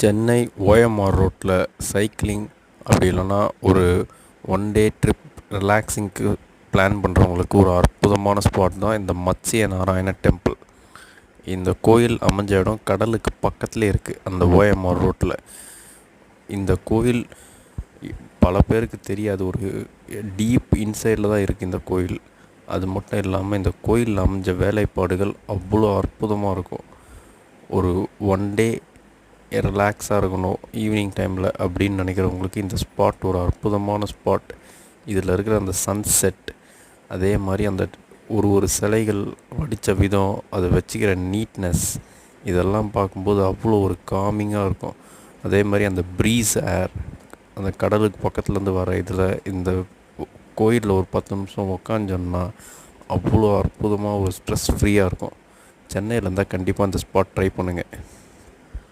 Chennai OMR ரோட்டில் cycling அப்படி இல்லைன்னா ஒரு ஒன் டே ட்ரிப் ரிலாக்ஸிங்க்கு பிளான் பண்ணுறவங்களுக்கு ஒரு அற்புதமான ஸ்பாட் தான் இந்த மத்ஸ்ய நாராயண டெம்பிள். இந்த கோயில் அமைஞ்ச இடம் கடலுக்கு பக்கத்துலேயே இருக்குது. அந்த ஓஎம்ஆர் ரோட்டில் இந்த கோயில் பல பேருக்கு தெரியாது. ஒரு டீப் இன்சைடில் தான் இருக்குது இந்த கோயில். அது மட்டும் இல்லாமல் இந்த கோயிலில் அமைஞ்ச வேலைப்பாடுகள் அவ்வளோ அற்புதமாக இருக்கும். ஒரு ஒன் டே ரிலாக்ஸாக இருக்கணும் ஈவினிங் டைமில் அப்படின்னு நினைக்கிறவங்களுக்கு இந்த ஸ்பாட் ஒரு அற்புதமான ஸ்பாட். இதில் இருக்கிற அந்த சன்செட், அதே மாதிரி அந்த ஒரு சிலைகள் வடித்த விதம், அதை வச்சுக்கிற நீட்னஸ், இதெல்லாம் பார்க்கும்போது அவ்வளோ ஒரு காமிங்காக இருக்கும். அதே மாதிரி அந்த ப்ரீஸ் ஏர், அந்த கடலுக்கு பக்கத்துலேருந்து வர இதில் இந்த கோயிலில் ஒரு 10 நிமிஷம் உக்காந்தோம்னா அவ்வளோ அற்புதமாக ஒரு ஸ்ட்ரெஸ் ஃப்ரீயாக இருக்கும். சென்னையில் இருந்தால் கண்டிப்பாக அந்த ஸ்பாட் ட்ரை பண்ணுங்கள்.